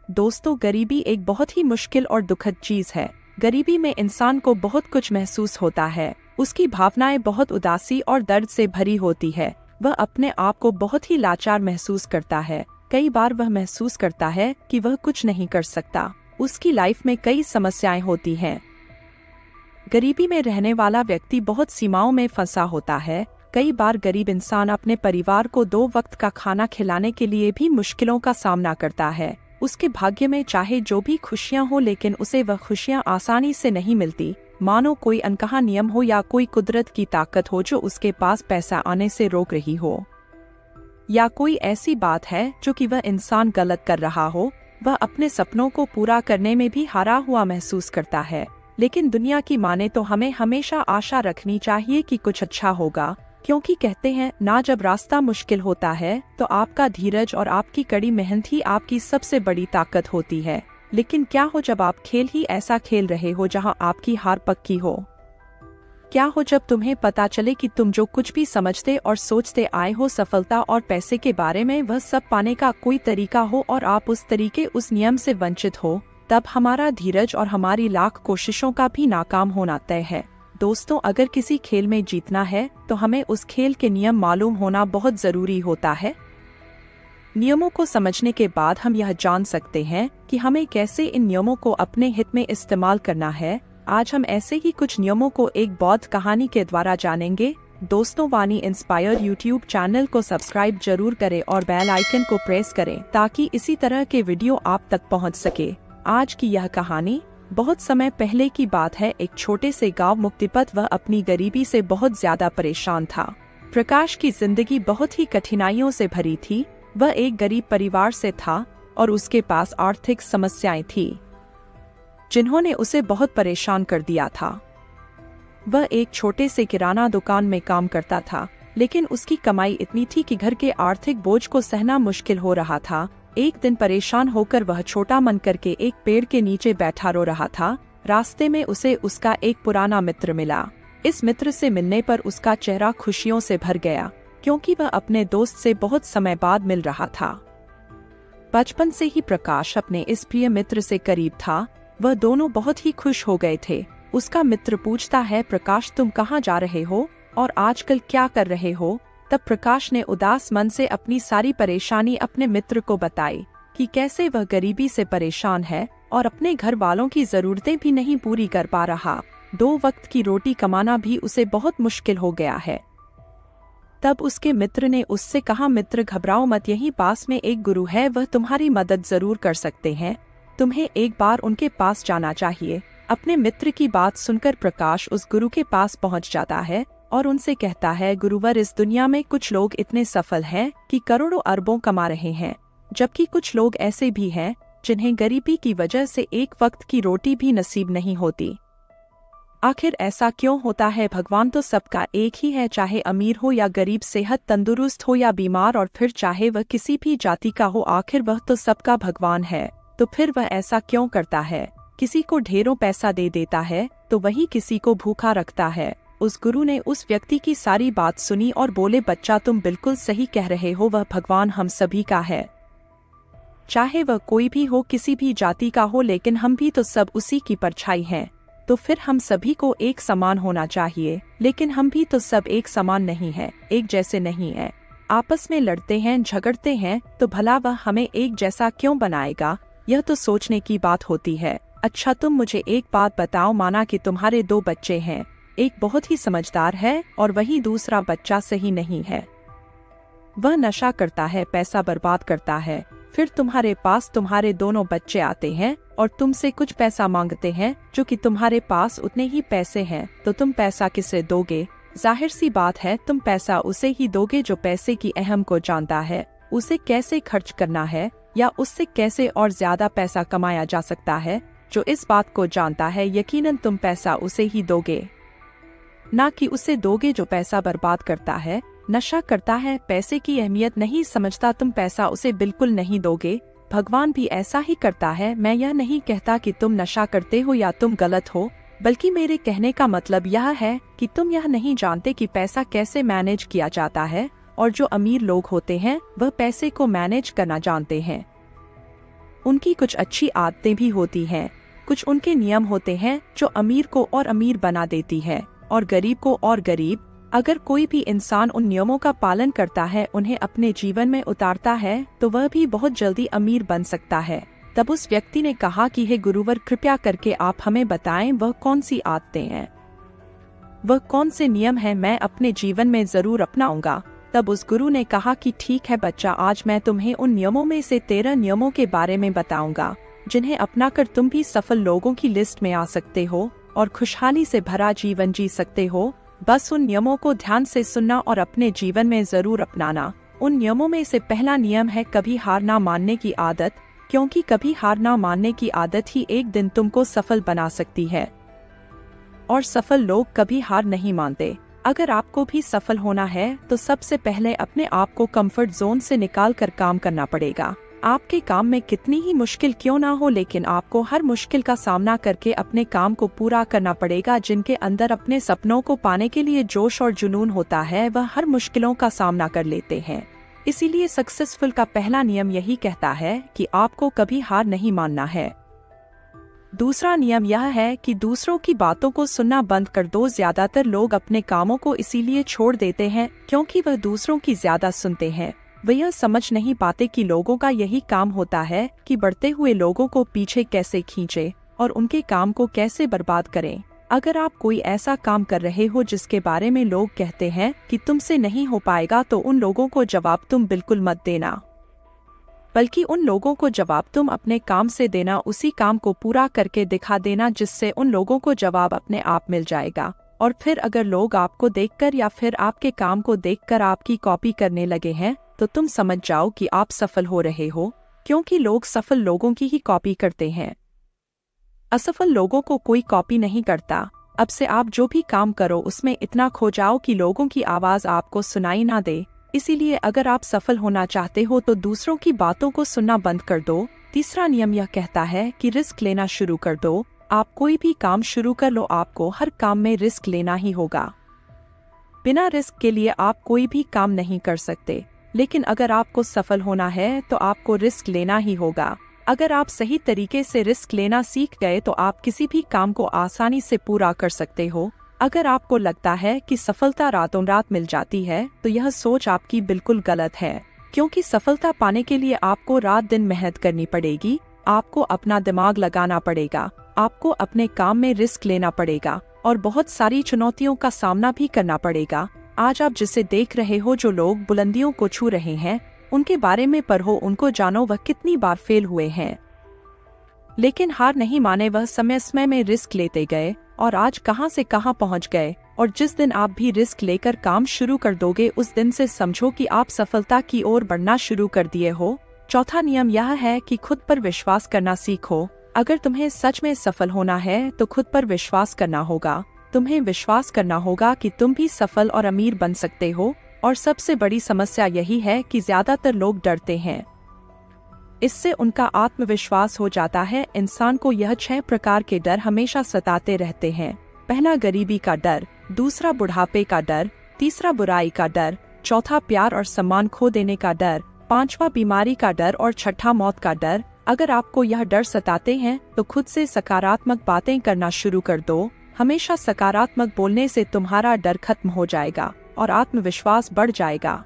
दोस्तों, गरीबी एक बहुत ही मुश्किल और दुखद चीज है। गरीबी में इंसान को बहुत कुछ महसूस होता है। उसकी भावनाएं बहुत उदासी और दर्द से भरी होती है। वह अपने आप को बहुत ही लाचार महसूस करता है। कई बार वह महसूस करता है कि वह कुछ नहीं कर सकता। उसकी लाइफ में कई समस्याएं होती हैं। गरीबी में रहने वाला व्यक्ति बहुत सीमाओं में फंसा होता है। कई बार गरीब इंसान अपने परिवार को 2 वक्त का खाना खिलाने के लिए भी मुश्किलों का सामना करता है। उसके भाग्य में चाहे जो भी खुशियां हो, लेकिन उसे वह खुशियां आसानी से नहीं मिलती। मानो कोई अनकहा नियम हो या कोई कुदरत की ताकत हो जो उसके पास पैसा आने से रोक रही हो, या कोई ऐसी बात है जो कि वह इंसान गलत कर रहा हो। वह अपने सपनों को पूरा करने में भी हारा हुआ महसूस करता है। लेकिन दुनिया की माने तो हमें हमेशा आशा रखनी चाहिए कि कुछ अच्छा होगा, क्योंकि कहते हैं ना, जब रास्ता मुश्किल होता है तो आपका धीरज और आपकी कड़ी मेहनत ही आपकी सबसे बड़ी ताकत होती है। लेकिन क्या हो जब आप खेल ही ऐसा खेल रहे हो जहां आपकी हार पक्की हो? क्या हो जब तुम्हें पता चले कि तुम जो कुछ भी समझते और सोचते आए हो सफलता और पैसे के बारे में, वह सब पाने का कोई तरीका हो और आप उस तरीके उस नियम से वंचित हो? तब हमारा धीरज और हमारी लाख कोशिशों का भी नाकाम होना तय है। दोस्तों, अगर किसी खेल में जीतना है तो हमें उस खेल के नियम मालूम होना बहुत जरूरी होता है। नियमों को समझने के बाद हम यह जान सकते हैं कि हमें कैसे इन नियमों को अपने हित में इस्तेमाल करना है। आज हम ऐसे ही कुछ नियमों को एक बौद्ध कहानी के द्वारा जानेंगे। दोस्तों, वाणी इंस्पायर यूट्यूब चैनल को सब्सक्राइब जरूर करें और बेल आइकन को प्रेस करें ताकि इसी तरह के वीडियो आप तक पहुंच सके। आज की यह कहानी बहुत समय पहले की बात है। एक छोटे से गांव मुक्तिपथ। वह अपनी गरीबी से बहुत ज्यादा परेशान था। प्रकाश की जिंदगी बहुत ही कठिनाइयों से भरी थी। वह एक गरीब परिवार से था और उसके पास आर्थिक समस्याएं थी जिन्होंने उसे बहुत परेशान कर दिया था। वह एक छोटे से किराना दुकान में काम करता था, लेकिन उसकी कमाई इतनी थी कि घर के आर्थिक बोझ को सहना मुश्किल हो रहा था। एक दिन परेशान होकर वह छोटा मन करके एक पेड़ के नीचे बैठा रो रहा था। रास्ते में उसे उसका एक पुराना मित्र मिला। इस मित्र से मिलने पर उसका चेहरा खुशियों से भर गया, क्योंकि वह अपने दोस्त से बहुत समय बाद मिल रहा था। बचपन से ही प्रकाश अपने इस प्रिय मित्र से करीब था। वह दोनों बहुत ही खुश हो गए थे। उसका मित्र पूछता है, प्रकाश तुम कहाँ जा रहे हो और आजकल क्या कर रहे हो? तब प्रकाश ने उदास मन से अपनी सारी परेशानी अपने मित्र को बताई कि कैसे वह गरीबी से परेशान है और अपने घर वालों की जरूरतें भी नहीं पूरी कर पा रहा। 2 वक्त की रोटी कमाना भी उसे बहुत मुश्किल हो गया है। तब उसके मित्र ने उससे कहा, मित्र घबराओ मत, यहीं पास में एक गुरु है, वह तुम्हारी मदद जरूर कर सकते हैं। तुम्हें एक बार उनके पास जाना चाहिए। अपने मित्र की बात सुनकर प्रकाश उस गुरु के पास पहुंच जाता है और उनसे कहता है, गुरुवर, इस दुनिया में कुछ लोग इतने सफल हैं कि करोड़ों अरबों कमा रहे हैं, जबकि कुछ लोग ऐसे भी हैं जिन्हें गरीबी की वजह से एक वक्त की रोटी भी नसीब नहीं होती। आखिर ऐसा क्यों होता है? भगवान तो सबका एक ही है, चाहे अमीर हो या गरीब, सेहत तंदुरुस्त हो या बीमार, और फिर चाहे वह किसी भी जाति का हो, आखिर वह तो सबका भगवान है। तो फिर वह ऐसा क्यों करता है? किसी को ढेरों पैसा दे देता है तो वही किसी को भूखा रखता है। उस गुरु ने उस व्यक्ति की सारी बात सुनी और बोले, बच्चा तुम बिल्कुल सही कह रहे हो, वह भगवान हम सभी का है। चाहे वह कोई भी हो, किसी भी जाति का हो, लेकिन हम भी तो सब उसी की परछाई हैं। तो फिर हम सभी को एक समान होना चाहिए। लेकिन हम भी तो सब एक समान नहीं है, एक जैसे नहीं है। आपस में लड़ते हैं, झगड़ते हैं, तो भला वह हमें एक जैसा क्यों बनाएगा? यह तो सोचने की बात होती है। अच्छा, तुम मुझे एक बात बताओ, माना कि तुम्हारे 2 बच्चे हैं, एक बहुत ही समझदार है और वही दूसरा बच्चा सही नहीं है। वह नशा करता है, पैसा बर्बाद करता है। फिर तुम्हारे पास तुम्हारे दोनों बच्चे आते हैं और तुमसे कुछ पैसा मांगते हैं, जो कि तुम्हारे पास उतने ही पैसे हैं, तो तुम पैसा किसे दोगे? जाहिर सी बात है, तुम पैसा उसे ही दोगे जो पैसे की अहम को जानता है, उसे कैसे खर्च करना है या उससे कैसे और ज्यादा पैसा कमाया जा सकता है, जो इस बात को जानता है। यकीनन तुम पैसा उसे ही दोगे, ना कि उसे दोगे जो पैसा बर्बाद करता है, नशा करता है, पैसे की अहमियत नहीं समझता। तुम पैसा उसे बिल्कुल नहीं दोगे। भगवान भी ऐसा ही करता है। मैं यह नहीं कहता कि तुम नशा करते हो या तुम गलत हो, बल्कि मेरे कहने का मतलब यह है कि तुम यह नहीं जानते कि पैसा कैसे मैनेज किया जाता है, और जो अमीर लोग होते हैं वह पैसे को मैनेज करना जानते हैं। उनकी कुछ अच्छी आदतें भी होती हैं। कुछ उनके नियम होते हैं जो अमीर को और अमीर बना देती है और गरीब को और गरीब। अगर कोई भी इंसान उन नियमों का पालन करता है, उन्हें अपने जीवन में उतारता है, तो वह भी बहुत जल्दी अमीर बन सकता है। तब उस व्यक्ति ने कहा कि हे गुरुवर, कृपया करके आप हमें बताएं वह कौन सी आदतें हैं, वह कौन से नियम हैं, मैं अपने जीवन में जरूर अपनाऊंगा। तब उस गुरु ने कहा कि ठीक है बच्चा, आज मैं तुम्हें उन नियमों में से 13 नियमों के बारे में बताऊंगा जिन्हें अपनाकर तुम भी सफल लोगों की लिस्ट में आ सकते हो और खुशहाली से भरा जीवन जी सकते हो। बस उन नियमों को ध्यान से सुनना और अपने जीवन में जरूर अपनाना। उन नियमों में से पहला नियम है कभी हार ना मानने की आदत, क्योंकि कभी हार ना मानने की आदत ही एक दिन तुमको सफल बना सकती है और सफल लोग कभी हार नहीं मानते। अगर आपको भी सफल होना है तो सबसे पहले अपने आप को कंफर्ट जोन से निकाल कर काम करना पड़ेगा। आपके काम में कितनी ही मुश्किल क्यों ना हो, लेकिन आपको हर मुश्किल का सामना करके अपने काम को पूरा करना पड़ेगा। जिनके अंदर अपने सपनों को पाने के लिए जोश और जुनून होता है, वह हर मुश्किलों का सामना कर लेते हैं। इसीलिए सक्सेसफुल का पहला नियम यही कहता है कि आपको कभी हार नहीं मानना है। दूसरा नियम यह है कि दूसरों की बातों को सुनना बंद कर दो। ज्यादातर लोग अपने कामों को इसीलिए छोड़ देते हैं क्योंकि वह दूसरों की ज्यादा सुनते हैं। वे यह समझ नहीं पाते कि लोगों का यही काम होता है कि बढ़ते हुए लोगों को पीछे कैसे खींचे और उनके काम को कैसे बर्बाद करें। अगर आप कोई ऐसा काम कर रहे हो जिसके बारे में लोग कहते हैं कि तुमसे नहीं हो पाएगा, तो उन लोगों को जवाब तुम बिल्कुल मत देना, बल्कि उन लोगों को जवाब तुम अपने काम से देना। उसी काम को पूरा करके दिखा देना, जिससे उन लोगों को जवाब अपने आप मिल जाएगा। और फिर अगर लोग आपको देखकर या फिर आपके काम को देखकर आपकी कॉपी करने लगे हैं, तो तुम समझ जाओ कि आप सफल हो रहे हो, क्योंकि लोग सफल लोगों की ही कॉपी करते हैं। असफल लोगों को कोई कॉपी नहीं करता। अब से आप जो भी काम करो उसमें इतना खो जाओ कि लोगों की आवाज आपको सुनाई ना दे। इसीलिए अगर आप सफल होना चाहते हो तो दूसरों की बातों को सुनना बंद कर दो। तीसरा नियम यह कहता है कि रिस्क लेना शुरू कर दो। आप कोई भी काम शुरू कर लो, आपको हर काम में रिस्क लेना ही होगा। बिना रिस्क के लिए आप कोई भी काम नहीं कर सकते। लेकिन अगर आपको सफल होना है तो आपको रिस्क लेना ही होगा। अगर आप सही तरीके से रिस्क लेना सीख गए तो आप किसी भी काम को आसानी से पूरा कर सकते हो। अगर आपको लगता है कि सफलता रातों रात मिल जाती है, तो यह सोच आपकी बिल्कुल गलत है, क्योंकि सफलता पाने के लिए आपको रात दिन मेहनत करनी पड़ेगी। आपको अपना दिमाग लगाना पड़ेगा, आपको अपने काम में रिस्क लेना पड़ेगा और बहुत सारी चुनौतियों का सामना भी करना पड़ेगा। आज आप जिसे देख रहे हो, जो लोग बुलंदियों को छू रहे हैं, उनके बारे में पढ़ो, उनको जानो वह कितनी बार फेल हुए हैं, लेकिन हार नहीं माने। वह समय समय में रिस्क लेते गए और आज कहां से कहां पहुंच गए। और जिस दिन आप भी रिस्क लेकर काम शुरू कर दोगे, उस दिन से समझो कि आप सफलता की ओर बढ़ना शुरू कर दिए हो। चौथा नियम यह है कि खुद पर विश्वास करना सीखो। अगर तुम्हें सच में सफल होना है तो खुद पर विश्वास करना होगा। तुम्हें विश्वास करना होगा कि तुम भी सफल और अमीर बन सकते हो। और सबसे बड़ी समस्या यही है कि ज्यादातर लोग डरते हैं, इससे उनका आत्मविश्वास हो जाता है। इंसान को यह 6 प्रकार के डर हमेशा सताते रहते हैं। पहला गरीबी का डर, दूसरा बुढ़ापे का डर, तीसरा बुराई का डर, चौथा प्यार और सम्मान खो देने का डर, पांचवा बीमारी का डर और छठा मौत का डर। अगर आपको यह डर सताते हैं तो खुद से सकारात्मक बातें करना शुरू कर दो। हमेशा सकारात्मक बोलने से तुम्हारा डर खत्म हो जाएगा और आत्मविश्वास बढ़ जाएगा।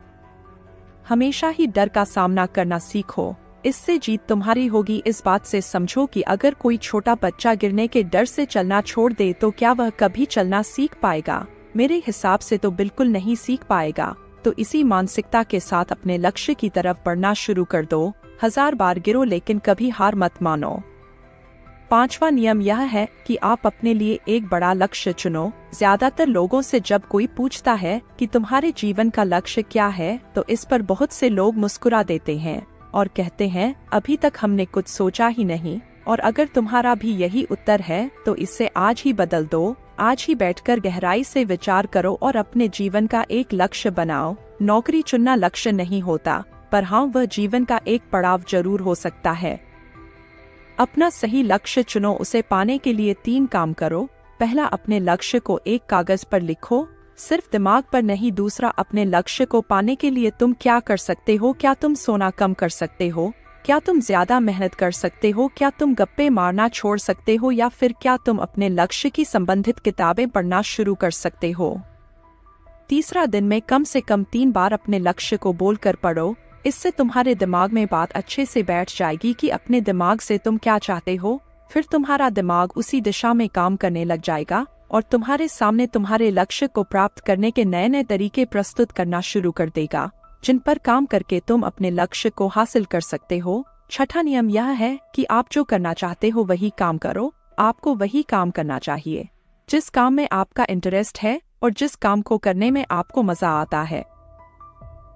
हमेशा ही डर का सामना करना सीखो, इससे जीत तुम्हारी होगी। इस बात से समझो कि अगर कोई छोटा बच्चा गिरने के डर से चलना छोड़ दे तो क्या वह कभी चलना सीख पाएगा? मेरे हिसाब से तो बिल्कुल नहीं सीख पाएगा। तो इसी मानसिकता के साथ अपने लक्ष्य की तरफ बढ़ना शुरू कर दो। 1000 बार गिरो लेकिन कभी हार मत मानो। पांचवा नियम यह है कि आप अपने लिए एक बड़ा लक्ष्य चुनो। ज्यादातर लोगों से जब कोई पूछता है कि तुम्हारे जीवन का लक्ष्य क्या है, तो इस पर बहुत से लोग मुस्कुरा देते हैं और कहते हैं अभी तक हमने कुछ सोचा ही नहीं। और अगर तुम्हारा भी यही उत्तर है तो इसे आज ही बदल दो। आज ही बैठकर गहराई से विचार करो और अपने जीवन का एक लक्ष्य बनाओ। नौकरी चुनना लक्ष्य नहीं होता, पर हाँ, वह जीवन का एक पड़ाव जरूर हो सकता है। अपना सही लक्ष्य चुनो। उसे पाने के लिए 3 काम करो। पहला, अपने लक्ष्य को एक कागज पर लिखो, सिर्फ दिमाग पर नहीं। दूसरा, अपने लक्ष्य को पाने के लिए तुम क्या कर सकते हो? क्या तुम सोना कम कर सकते हो? क्या तुम ज्यादा मेहनत कर सकते हो? क्या तुम गप्पे मारना छोड़ सकते हो? या फिर क्या तुम अपने लक्ष्य की संबंधित किताबें पढ़ना शुरू कर सकते हो? तीसरा, दिन में कम से कम 3 बार अपने लक्ष्य को बोलकर पढ़ो। इससे तुम्हारे दिमाग में बात अच्छे से बैठ जाएगी कि अपने दिमाग से तुम क्या चाहते हो। फिर तुम्हारा दिमाग उसी दिशा में काम करने लग जाएगा और तुम्हारे सामने तुम्हारे लक्ष्य को प्राप्त करने के नए नए तरीके प्रस्तुत करना शुरू कर देगा, जिन पर काम करके तुम अपने लक्ष्य को हासिल कर सकते हो। छठा नियम यह है कि आप जो करना चाहते हो वही काम करो। आपको वही काम करना चाहिए जिस काम में आपका इंटरेस्ट है और जिस काम को करने में आपको मजा आता है।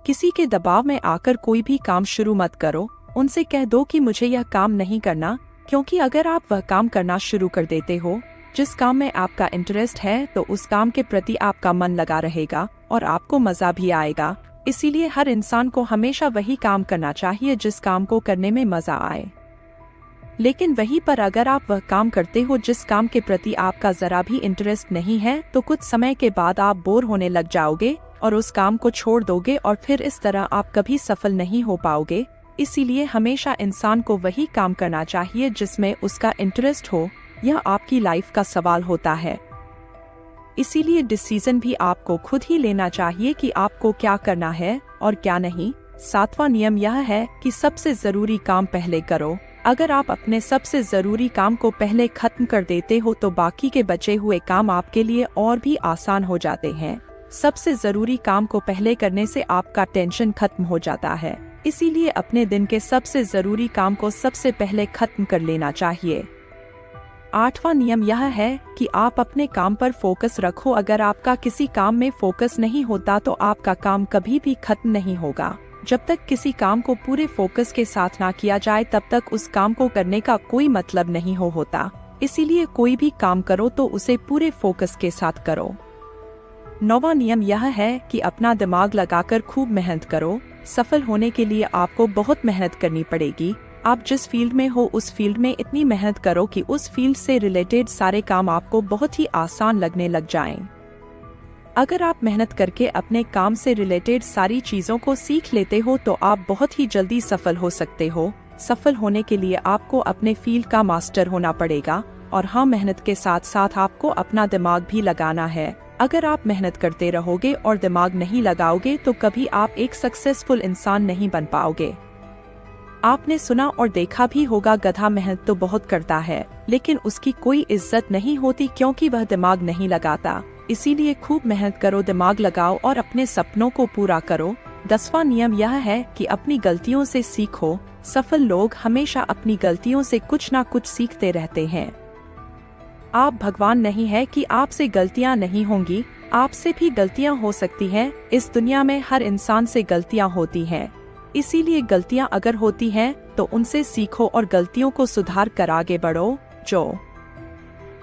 किसी के दबाव में आकर कोई भी काम शुरू मत करो। उनसे कह दो कि मुझे यह काम नहीं करना, क्योंकि अगर आप वह काम करना शुरू कर देते हो जिस काम में आपका इंटरेस्ट है, तो उस काम के प्रति आपका मन लगा रहेगा और आपको मजा भी आएगा। इसीलिए हर इंसान को हमेशा वही काम करना चाहिए जिस काम को करने में मजा आए। लेकिन वहीं पर अगर आप वह काम करते हो जिस काम के प्रति आपका जरा भी इंटरेस्ट नहीं है, तो कुछ समय के बाद आप बोर होने लग जाओगे और उस काम को छोड़ दोगे और फिर इस तरह आप कभी सफल नहीं हो पाओगे। इसीलिए हमेशा इंसान को वही काम करना चाहिए जिसमें उसका इंटरेस्ट हो। यह आपकी लाइफ का सवाल होता है। इसीलिए डिसीजन भी आपको खुद ही लेना चाहिए कि आपको क्या करना है और क्या नहीं। सातवां नियम यह है कि सबसे जरूरी काम पहले करो। अगर आप अपने सबसे जरूरी काम को पहले खत्म कर देते हो तो बाकी के बचे हुए काम आपके लिए और भी आसान हो जाते हैं। सबसे जरूरी काम को पहले करने से आपका टेंशन खत्म हो जाता है। इसीलिए अपने दिन के सबसे जरूरी काम को सबसे पहले खत्म कर लेना चाहिए। आठवां नियम यह है कि आप अपने काम पर फोकस रखो। अगर आपका किसी काम में फोकस नहीं होता तो आपका काम कभी भी खत्म नहीं होगा। जब तक किसी काम को पूरे फोकस के साथ ना किया जाए तब तक उस काम को करने का कोई मतलब नहीं होता। इसीलिए कोई भी काम करो तो उसे पूरे फोकस के साथ करो। नौवां नियम यह है कि अपना दिमाग लगाकर खूब मेहनत करो। सफल होने के लिए आपको बहुत मेहनत करनी पड़ेगी। आप जिस फील्ड में हो उस फील्ड में इतनी मेहनत करो कि उस फील्ड से रिलेटेड सारे काम आपको बहुत ही आसान लगने लग जाएं। अगर आप मेहनत करके अपने काम से रिलेटेड सारी चीजों को सीख लेते हो तो आप बहुत ही जल्दी सफल हो सकते हो। सफल होने के लिए आपको अपने फील्ड का मास्टर होना पड़ेगा और हाँ, मेहनत के साथ साथ आपको अपना दिमाग भी लगाना है। अगर आप मेहनत करते रहोगे और दिमाग नहीं लगाओगे तो कभी आप एक सक्सेसफुल इंसान नहीं बन पाओगे। आपने सुना और देखा भी होगा, गधा मेहनत तो बहुत करता है लेकिन उसकी कोई इज्जत नहीं होती क्योंकि वह दिमाग नहीं लगाता। इसीलिए खूब मेहनत करो, दिमाग लगाओ और अपने सपनों को पूरा करो। 10वां नियम यह है कि अपनी गलतियों से सीखो। सफल लोग हमेशा अपनी गलतियों से कुछ ना कुछ सीखते रहते हैं। आप भगवान नहीं है कि आपसे गलतियां नहीं होंगी, आपसे भी गलतियां हो सकती हैं। इस दुनिया में हर इंसान से गलतियां होती हैं। इसीलिए गलतियां अगर होती हैं तो उनसे सीखो और गलतियों को सुधार कर आगे बढ़ो। जो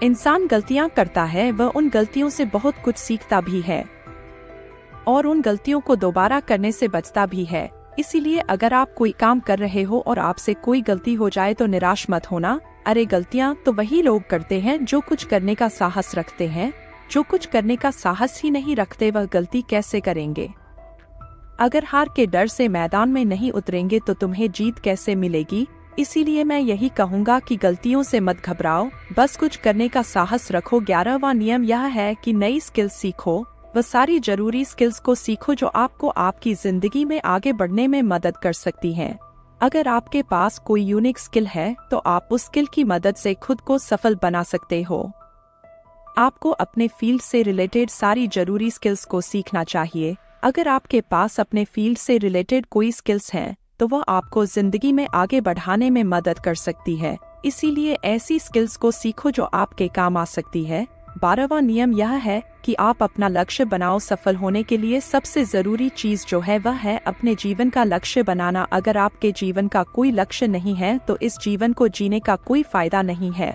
इंसान गलतियां करता है वह उन गलतियों से बहुत कुछ सीखता भी है और उन गलतियों को दोबारा करने से बचता भी है। इसीलिए अगर आप कोई काम कर रहे हो और आपसे कोई गलती हो जाए तो निराश मत होना। अरे, गलतियां तो वही लोग करते हैं जो कुछ करने का साहस रखते हैं। जो कुछ करने का साहस ही नहीं रखते वह गलती कैसे करेंगे? अगर हार के डर से मैदान में नहीं उतरेंगे तो तुम्हें जीत कैसे मिलेगी? इसीलिए मैं यही कहूँगा कि गलतियों से मत घबराओ, बस कुछ करने का साहस रखो। 11वां नियम यह है कि नई स्किल्स सीखो। वह सारी जरूरी स्किल्स को सीखो जो आपको आपकी जिंदगी में आगे बढ़ने में मदद कर सकती हैं। अगर आपके पास कोई यूनिक स्किल है तो आप उस स्किल की मदद से खुद को सफल बना सकते हो। आपको अपने फील्ड से रिलेटेड सारी जरूरी स्किल्स को सीखना चाहिए। अगर आपके पास अपने फील्ड से रिलेटेड कोई स्किल्स हैं तो वह आपको जिंदगी में आगे बढ़ाने में मदद कर सकती है। इसीलिए ऐसी स्किल्स को सीखो जो आपके काम आ सकती है। 12वां नियम यह है कि आप अपना लक्ष्य बनाओ। सफल होने के लिए सबसे जरूरी चीज जो है वह है अपने जीवन का लक्ष्य बनाना। अगर आपके जीवन का कोई लक्ष्य नहीं है तो इस जीवन को जीने का कोई फायदा नहीं है।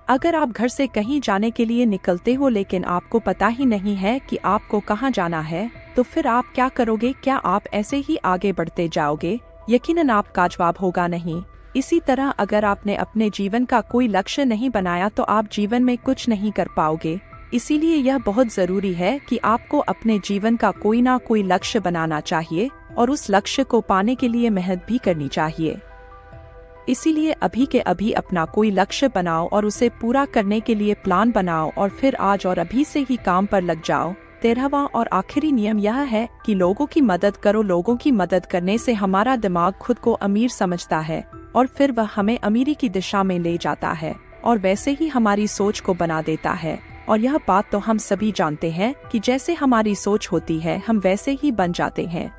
अगर आप घर से कहीं जाने के लिए निकलते हो लेकिन आपको पता ही नहीं है कि आपको कहाँ जाना है, तो फिर आप क्या करोगे? क्या आप ऐसे ही आगे बढ़ते जाओगे? यकीनन आपका जवाब होगा नहीं। इसी तरह अगर आपने अपने जीवन का कोई लक्ष्य नहीं बनाया तो आप जीवन में कुछ नहीं कर पाओगे। इसीलिए यह बहुत जरूरी है कि आपको अपने जीवन का कोई ना कोई लक्ष्य बनाना चाहिए और उस लक्ष्य को पाने के लिए मेहनत भी करनी चाहिए। इसीलिए अभी के अभी अपना कोई लक्ष्य बनाओ और उसे पूरा करने के लिए प्लान बनाओ और फिर आज और अभी से ही काम पर लग जाओ। 13वां और आखिरी नियम यह है कि लोगों की मदद करो। लोगों की मदद करने से हमारा दिमाग खुद को अमीर समझता है और फिर वह हमें अमीरी की दिशा में ले जाता है और वैसे ही हमारी सोच को बना देता है। और यह बात तो हम सभी जानते हैं कि जैसे हमारी सोच होती है हम वैसे ही बन जाते हैं।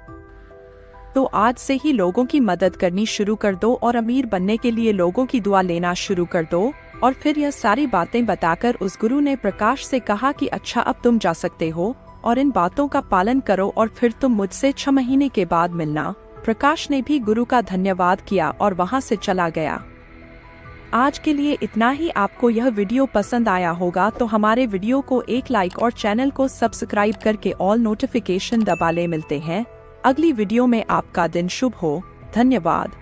तो आज से ही लोगों की मदद करनी शुरू कर दो और अमीर बनने के लिए लोगों की दुआ लेना शुरू कर दो। और फिर यह सारी बातें बताकर उस गुरु ने प्रकाश से कहा कि अच्छा अब तुम जा सकते हो और इन बातों का पालन करो और फिर तुम मुझसे 6 महीने के बाद मिलना। प्रकाश ने भी गुरु का धन्यवाद किया और वहां से चला गया। आज के लिए इतना ही। आपको यह वीडियो पसंद आया होगा तो हमारे वीडियो को एक लाइक और चैनल को सब्सक्राइब करके ऑल नोटिफिकेशन दबा ले। मिलते हैं अगली वीडियो में। आपका दिन शुभ हो। धन्यवाद।